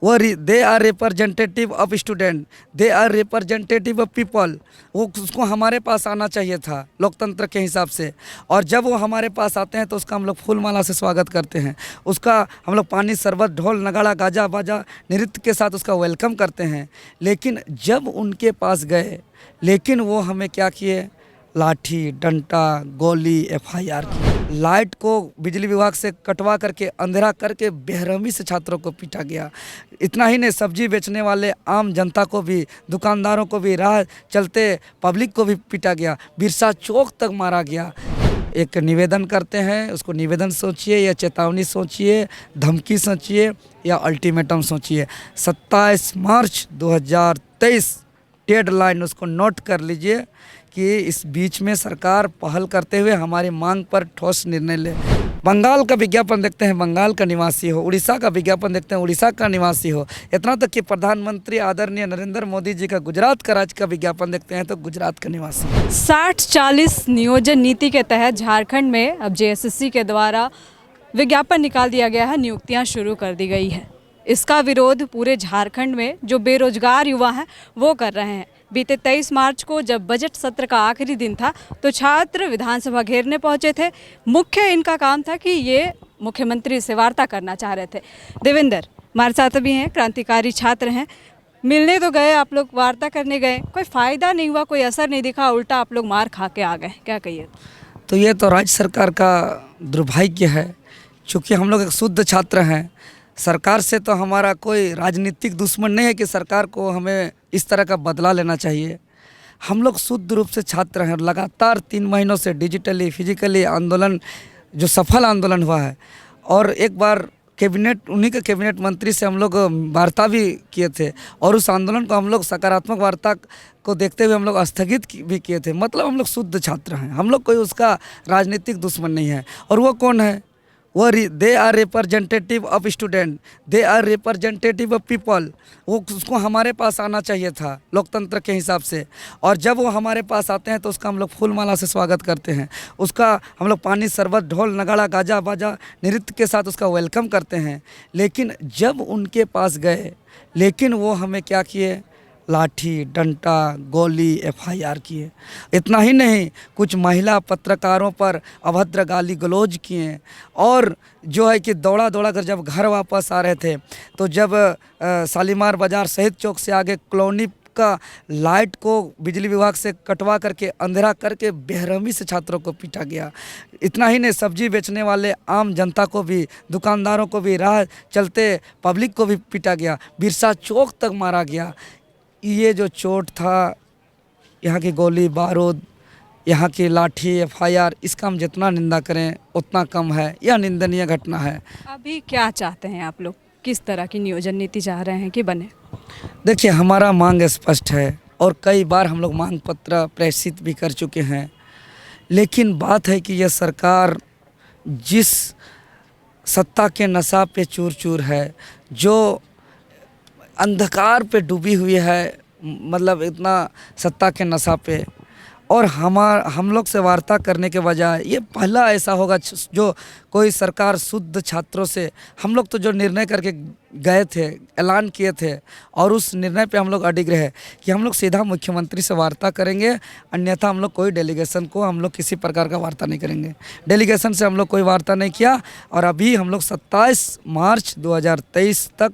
They are representative of student, they are representative of people. वो उसको हमारे पास आना चाहिए था लोकतंत्र के हिसाब से, और जब वो हमारे पास आते हैं तो उसका हम लोग फूल माला से स्वागत करते हैं। उसका हम लोग पानी शरबत ढोल नगाड़ा गाजा बाजा नृत्य के साथ उसका वेलकम करते हैं। लेकिन जब उनके पास गए, लेकिन वो हमें क्या किए, लाठी डंडा गोली FIR की, लाइट को बिजली विभाग से कटवा करके अंधेरा करके बेरहमी से छात्रों को पीटा गया। इतना ही नहीं, सब्जी बेचने वाले आम जनता को भी, दुकानदारों को भी, राह चलते पब्लिक को भी पीटा गया, बिरसा चौक तक मारा गया। एक निवेदन करते हैं, उसको निवेदन सोचिए या चेतावनी सोचिए, धमकी सोचिए या अल्टीमेटम सोचिए। 27 मार्च 2023 डेडलाइन उसको नोट कर लीजिए कि इस बीच में सरकार पहल करते हुए हमारी मांग पर ठोस निर्णय ले। बंगाल का विज्ञापन देखते हैं, बंगाल का निवासी हो, उड़ीसा का विज्ञापन देखते हैं, उड़ीसा का निवासी हो, इतना तक कि प्रधानमंत्री आदरणीय नरेंद्र मोदी जी का गुजरात का राज्य का विज्ञापन देखते हैं तो गुजरात का निवासी। 60-40 नियोजन नीति के तहत झारखंड में अब JSSC के द्वारा विज्ञापन निकाल दिया गया है, नियुक्तियां शुरू कर दी गई है। इसका विरोध पूरे झारखंड में जो बेरोजगार युवा हैं वो कर रहे हैं। बीते 23 मार्च को जब बजट सत्र का आखिरी दिन था तो छात्र विधानसभा घेरने पहुंचे थे। मुख्य इनका काम था कि ये मुख्यमंत्री से वार्ता करना चाह रहे थे। देवेंद्र हमारे साथ भी हैं, क्रांतिकारी छात्र हैं। मिलने तो गए आप लोग, वार्ता करने गए, कोई फ़ायदा नहीं हुआ, कोई असर नहीं दिखा, उल्टा आप लोग मार खा के आ गए, क्या कहिए? तो ये तो राज्य सरकार का दुर्भाग्य है। चूँकि हम लोग एक शुद्ध छात्र हैं, सरकार से तो हमारा कोई राजनीतिक दुश्मन नहीं है कि सरकार को हमें इस तरह का बदला लेना चाहिए। हम लोग शुद्ध रूप से छात्र हैं। लगातार 3 महीनों से डिजिटली फिजिकली आंदोलन, जो सफल आंदोलन हुआ है, और एक बार कैबिनेट, उन्हीं के कैबिनेट मंत्री से हम लोग वार्ता भी किए थे, और उस आंदोलन को हम लोग सकारात्मक वार्ता को देखते हुए हम लोग स्थगित भी किए थे। मतलब हम लोग शुद्ध छात्र हैं, हम लोग कोई उसका राजनीतिक दुश्मन नहीं है। और वो कौन है? वो they are representative of student, they are representative of people. वो उसको हमारे पास आना चाहिए था लोकतंत्र के हिसाब से, और जब वो हमारे पास आते हैं तो उसका हम लोग फूल माला से स्वागत करते हैं। उसका हम लोग पानी शरबत ढोल नगाड़ा गाजा बाजा नृत्य के साथ उसका वेलकम करते हैं। लेकिन जब उनके पास गए, लेकिन वो हमें क्या किए, लाठी डंडा गोली FIR किए। इतना ही नहीं, कुछ महिला पत्रकारों पर अभद्र गाली गलौज किए, और जो है कि दौड़ा दौड़ा कर जब घर वापस आ रहे थे तो जब शालीमार बाज़ार शहीद चौक से आगे कॉलोनी का लाइट को बिजली विभाग से कटवा करके अंधेरा करके बेरहमी से छात्रों को पीटा गया। इतना ही नहीं, सब्जी बेचने वाले आम जनता को भी, दुकानदारों को भी, राह चलते पब्लिक को भी पीटा गया, बिरसा चौक तक मारा गया। ये जो चोट था, यहाँ की गोली बारूद, यहाँ की लाठी FIR, इसका हम जितना निंदा करें उतना कम है। यह निंदनीय घटना है। अभी क्या चाहते हैं आप लोग, किस तरह की नियोजन नीति चाह रहे हैं कि बने? देखिए, हमारा मांग स्पष्ट है और कई बार हम लोग मांग पत्र प्रेषित भी कर चुके हैं। लेकिन बात है कि यह सरकार जिस सत्ता के नशा पे चूर चूर है, जो अंधकार पे डूबी हुई है, मतलब इतना सत्ता के नशा पे, और हम लोग से वार्ता करने के बजाय ये पहला ऐसा होगा जो कोई सरकार शुद्ध छात्रों से, हम लोग तो जो निर्णय करके गए थे, ऐलान किए थे, और उस निर्णय पे हम लोग अडिग रहे कि हम लोग सीधा मुख्यमंत्री से वार्ता करेंगे, अन्यथा हम लोग कोई डेलीगेशन को हम लोग किसी प्रकार का वार्ता नहीं करेंगे। डेलीगेशन से हम लोग कोई वार्ता नहीं किया, और अभी हम लोग 27 मार्च 2023 तक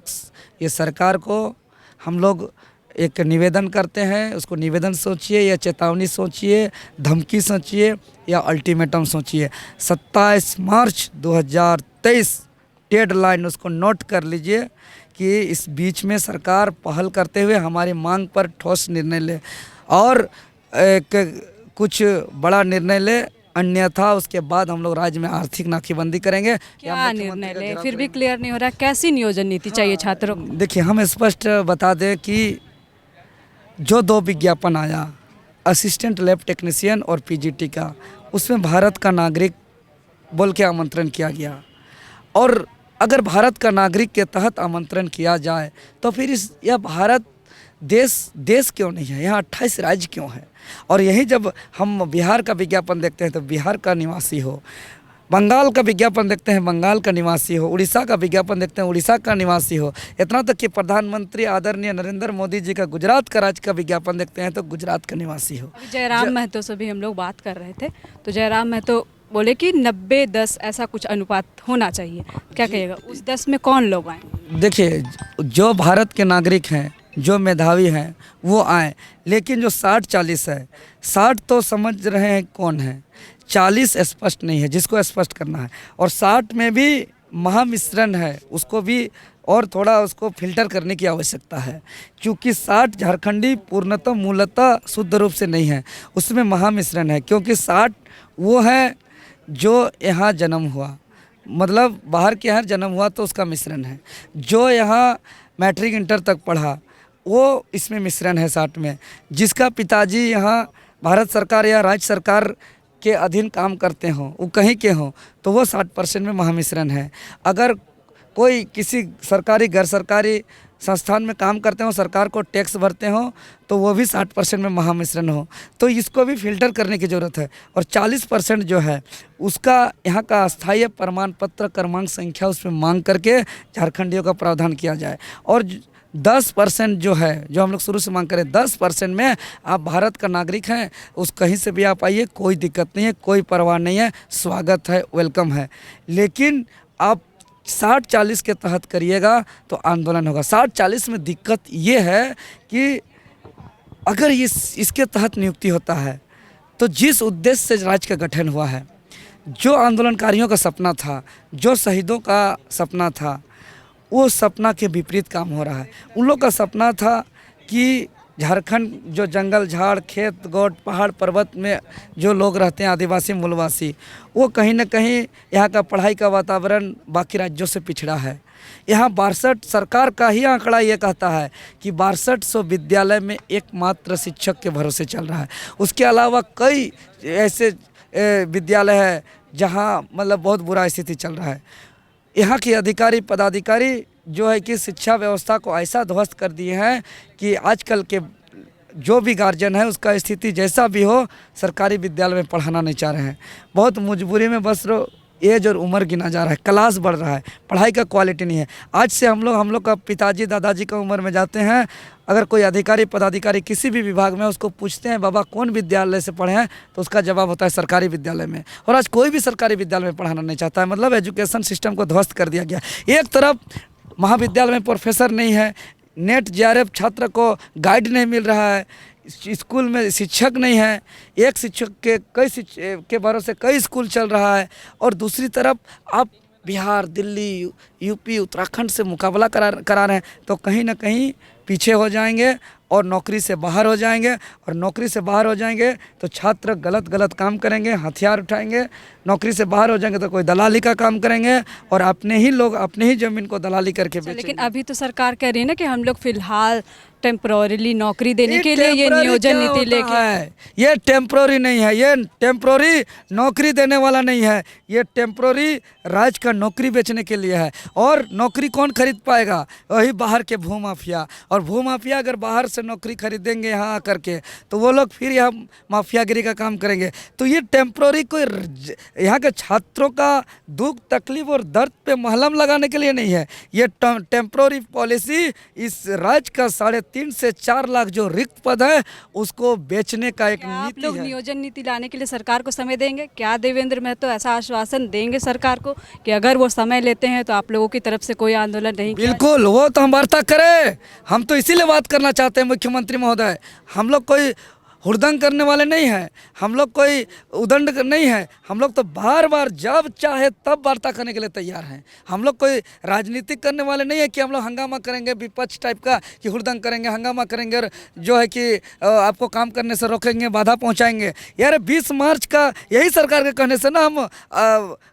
ये सरकार को हम लोग एक निवेदन करते हैं। उसको निवेदन सोचिए या चेतावनी सोचिए, धमकी सोचिए या अल्टीमेटम सोचिए। 27 मार्च 2023 डेडलाइन उसको नोट कर लीजिए कि इस बीच में सरकार पहल करते हुए हमारी मांग पर ठोस निर्णय ले, और कुछ बड़ा निर्णय ले, अन्यथा उसके बाद हम लोग राज्य में आर्थिक नाकेबंदी करेंगे। क्या निर्णय ले, फिर भी क्लियर नहीं हो रहा, कैसी नियोजन नीति चाहिए छात्रों को? देखिए, हम स्पष्ट बता दें कि जो 2 विज्ञापन आया, असिस्टेंट लैब टेक्नीशियन और PGT का, उसमें भारत का नागरिक बोल के आमंत्रण किया गया। और अगर भारत का नागरिक के तहत आमंत्रण किया जाए तो फिर यह भारत देश क्यों नहीं है? यहाँ 28 राज्य क्यों है? और यही जब हम बिहार का विज्ञापन देखते हैं तो बिहार का निवासी हो, बंगाल का विज्ञापन देखते हैं बंगाल का निवासी हो, उड़ीसा का विज्ञापन देखते हैं उड़ीसा का निवासी हो, इतना तक कि प्रधानमंत्री आदरणीय नरेंद्र मोदी जी का गुजरात का राज्य का विज्ञापन देखते हैं तो गुजरात का निवासी हो। अभी जयराम महतो से भी हम लोग बात कर रहे थे, तो जयराम महतो बोले कि 90-10 ऐसा कुछ अनुपात होना चाहिए, क्या कहिएगा उस 10 में कौन लोग आए? देखिए, जो भारत के नागरिक हैं, जो मेधावी हैं वो आए, लेकिन जो 60-40 है, 60 तो समझ रहे हैं कौन है, 40 स्पष्ट नहीं है जिसको स्पष्ट करना है, और 60 में भी महामिश्रण है, उसको भी और थोड़ा उसको फिल्टर करने की आवश्यकता है, क्योंकि 60 झारखंडी पूर्णतः मूलतः शुद्ध रूप से नहीं है, उसमें महामिश्रण है, क्योंकि 60 वो है जो यहाँ जन्म हुआ, मतलब बाहर के यहाँ जन्म हुआ तो उसका मिश्रण है, जो यहाँ मैट्रिक इंटर तक पढ़ा वो इसमें मिश्रण है 60 में, जिसका पिताजी यहाँ भारत सरकार या राज्य सरकार के अधीन काम करते हों, वो कहीं के हों, तो वो 60% में महामिश्रण है। अगर कोई किसी सरकारी गैर सरकारी संस्थान में काम करते हो, सरकार को टैक्स भरते हो, तो वो भी 60% में महामिश्रण हो, तो इसको भी फिल्टर करने की ज़रूरत है। और 40% जो है उसका यहाँ का अस्थायी प्रमाण पत्र क्रमांक संख्या उसमें मांग करके झारखंडियों का प्रावधान किया जाए। और 10% जो है, जो हम लोग शुरू से मांग करें, 10% में आप भारत का नागरिक हैं, उस कहीं से भी आप आइए, कोई दिक्कत नहीं है, कोई परवाह नहीं है, स्वागत है, वेलकम है। लेकिन आप 60-40 के तहत करिएगा तो आंदोलन होगा। 60-40 में दिक्कत ये है कि अगर इसके तहत नियुक्ति होता है तो जिस उद्देश्य से राज्य का गठन हुआ है, जो आंदोलनकारियों का सपना था, जो शहीदों का सपना था, वो सपना के विपरीत काम हो रहा है। उन लोग का सपना था कि झारखंड जो जंगल झाड़ खेत गौड़ पहाड़ पर्वत में जो लोग रहते हैं, आदिवासी मूलवासी, वो कहीं ना कहीं यहाँ का पढ़ाई का वातावरण बाकी राज्यों से पिछड़ा है। यहाँ 62 सरकार का ही आंकड़ा ये कहता है कि 6200 विद्यालय में एकमात्र शिक्षक के भरोसे चल रहा है। उसके अलावा कई ऐसे विद्यालय है जहाँ मतलब बहुत बुरा स्थिति चल रहा है। यहाँ के अधिकारी पदाधिकारी जो है कि शिक्षा व्यवस्था को ऐसा ध्वस्त कर दिए हैं कि आजकल के जो भी गार्जियन है उसका स्थिति जैसा भी हो, सरकारी विद्यालय में पढ़ाना नहीं चाह रहे हैं। बहुत मजबूरी में बस एज और उम्र गिना जा रहा है, क्लास बढ़ रहा है, पढ़ाई का क्वालिटी नहीं है। आज से हम लोग का पिताजी दादाजी का उम्र में जाते हैं, अगर कोई अधिकारी पदाधिकारी किसी भी विभाग में उसको पूछते हैं बाबा कौन विद्यालय से पढ़े हैं, तो उसका जवाब होता है सरकारी विद्यालय में। और आज कोई भी सरकारी विद्यालय में पढ़ाना नहीं चाहता है, मतलब एजुकेशन सिस्टम को ध्वस्त कर दिया गया। एक तरफ महाविद्यालय में प्रोफेसर नहीं है, नेट जेआरएफ छात्र को गाइड नहीं मिल रहा है, स्कूल में शिक्षक नहीं है, एक शिक्षक के के भरोसे कई स्कूल चल रहा है, और दूसरी तरफ आप बिहार दिल्ली यूपी उत्तराखंड से मुकाबला करा रहे हैं, तो कहीं ना कहीं पीछे हो जाएंगे और नौकरी से बाहर हो जाएंगे। और नौकरी से बाहर हो जाएंगे तो छात्र गलत काम करेंगे, हथियार उठाएंगे। नौकरी से बाहर हो जाएंगे तो कोई दलाली का काम करेंगे और अपने ही लोग अपने ही ज़मीन को दलाली करके बेचेंगे। लेकिन अभी तो सरकार कह रही है ना कि हम लोग फिलहाल टेम्पोररीली नौकरी देने के लिए ये नियोजन नीति लेके है। ये टेम्पोररी नहीं है, ये टेम्पोररी नौकरी देने वाला नहीं है, ये टेम्पोररी राज्य का नौकरी बेचने के लिए है। और नौकरी कौन खरीद पाएगा? वही बाहर के भूमाफिया। और भूमाफिया अगर बाहर से नौकरी खरीदेंगे यहाँ आकर के, तो वो लोग फिर यहाँ माफियागिरी का काम करेंगे। तो ये टेम्पोररी कोई यहाँ के छात्रों का दुख तकलीफ और दर्द पे महलम लगाने के लिए नहीं है। ये टेम्पोररी पॉलिसी इस राज्य का 3.5 से 4 लाख जो रिक्त पद है उसको बेचने का एक नीति है। आप लोग नियोजन नीति लाने के लिए सरकार को समय देंगे क्या? देवेंद्र महतो ऐसा आश्वासन देंगे सरकार को कि अगर वो समय लेते हैं तो आप लोगों की तरफ से कोई आंदोलन नहीं? बिल्कुल, वो तो हम वार्ता करें। हम तो इसीलिए बात करना चाहते हैं मुख्यमंत्री महोदय। हम लोग कोई हुड़दंग करने वाले नहीं हैं, हम लोग कोई उदंड नहीं है। हम लोग तो बार बार जब चाहे तब वार्ता करने के लिए तैयार हैं। हम लोग कोई राजनीतिक करने वाले नहीं है कि हम लोग हंगामा करेंगे विपक्ष टाइप का, कि हुड़दंग करेंगे, हंगामा करेंगे और जो है कि आपको काम करने से रोकेंगे, बाधा पहुंचाएंगे। यार 20 मार्च का यही सरकार के कहने से ना हम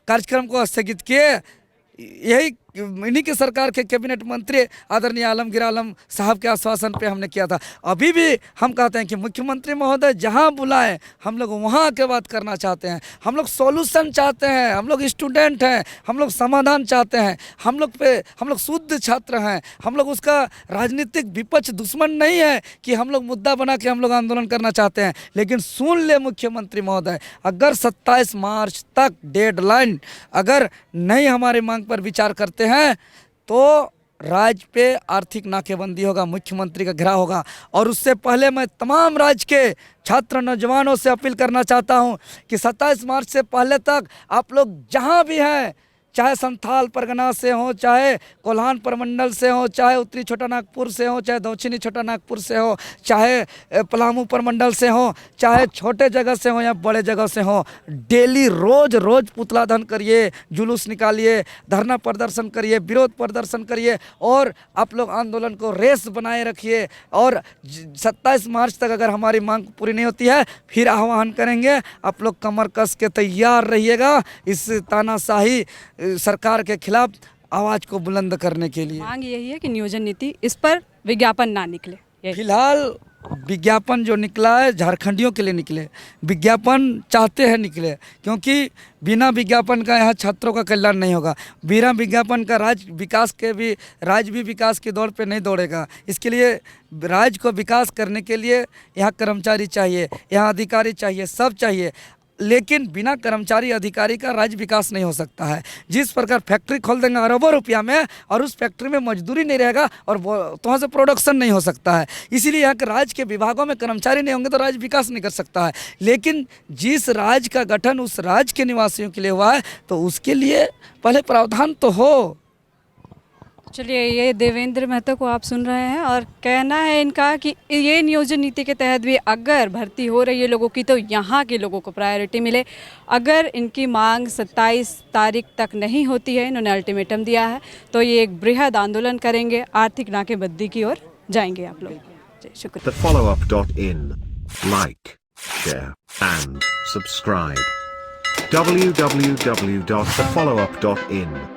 कार्यक्रम को स्थगित किए, यही इन्हीं की सरकार के कैबिनेट मंत्री आदरणीय आलमगीर आलम साहब के आश्वासन पे हमने किया था। अभी भी हम कहते हैं कि मुख्यमंत्री महोदय जहां बुलाएं हम लोग वहां के बात करना चाहते हैं। हम लोग सॉल्यूशन चाहते हैं, हम लोग स्टूडेंट हैं, हम लोग समाधान चाहते हैं। हम लोग शुद्ध छात्र हैं। हम लोग उसका राजनीतिक विपक्ष दुश्मन नहीं है कि हम लोग मुद्दा बना के हम लोग आंदोलन करना चाहते हैं। लेकिन सुन ले मुख्यमंत्री महोदय, अगर 27 मार्च तक डेडलाइन अगर नहीं हमारे मांग पर विचार करते हैं तो राज्य पे आर्थिक नाकेबंदी होगा, मुख्यमंत्री का घेराव होगा। और उससे पहले मैं तमाम राज्य के छात्र नौजवानों से अपील करना चाहता हूं कि 27 मार्च से पहले तक आप लोग जहां भी हैं, चाहे संथाल परगना से हो, चाहे कोल्हान प्रमंडल से हो, चाहे उत्तरी छोटा नागपुर से हो, चाहे दक्षिणी छोटा नागपुर से हो, चाहे पलामू प्रमंडल से हो, चाहे छोटे जगह से हो या बड़े जगह से हो, डेली रोज पुतला दहन करिए, जुलूस निकालिए, धरना प्रदर्शन करिए, विरोध प्रदर्शन करिए और आप लोग आंदोलन को रेस बनाए रखिए। और 27 मार्च तक अगर हमारी मांग पूरी नहीं होती है फिर आह्वान करेंगे। आप लोग कमर कस के तैयार रहिएगा इस तानाशाही सरकार के खिलाफ आवाज़ को बुलंद करने के लिए। मांग यही है कि नियोजन नीति इस पर विज्ञापन ना निकले। फिलहाल विज्ञापन जो निकला है झारखंडियों के लिए निकले, विज्ञापन चाहते हैं निकले, क्योंकि बिना विज्ञापन का यहाँ छात्रों का कल्याण नहीं होगा। बिना विज्ञापन का राज्य भी विकास की दौड़ पे नहीं दौड़ेगा। इसके लिए राज्य को विकास करने के लिए यहाँ कर्मचारी चाहिए, यहाँ अधिकारी चाहिए, सब चाहिए। लेकिन बिना कर्मचारी अधिकारी का राज्य विकास नहीं हो सकता है। जिस प्रकार फैक्ट्री खोल देंगे अरबों रुपया में और उस फैक्ट्री में मजदूरी नहीं रहेगा और तो वहाँ से प्रोडक्शन नहीं हो सकता है। इसीलिए यहाँ के राज्य के विभागों में कर्मचारी नहीं होंगे तो राज्य विकास नहीं कर सकता है। लेकिन जिस राज्य का गठन उस राज्य के निवासियों के लिए हुआ है तो उसके लिए पहले प्रावधान तो हो। चलिए, ये देवेंद्र महतो को आप सुन रहे हैं और कहना है इनका कि ये नियोजन नीति के तहत भी अगर भर्ती हो रही है लोगों की तो यहाँ के लोगों को प्रायोरिटी मिले। अगर इनकी मांग 27 तारीख तक नहीं होती है, इन्होंने अल्टीमेटम दिया है, तो ये एक बृहद आंदोलन करेंगे, आर्थिक नाकेबंदी की ओर जाएंगे आप लोग। शुक्रिया। TheFollowUp.in Like, share and subscribe. www.thefollowup.in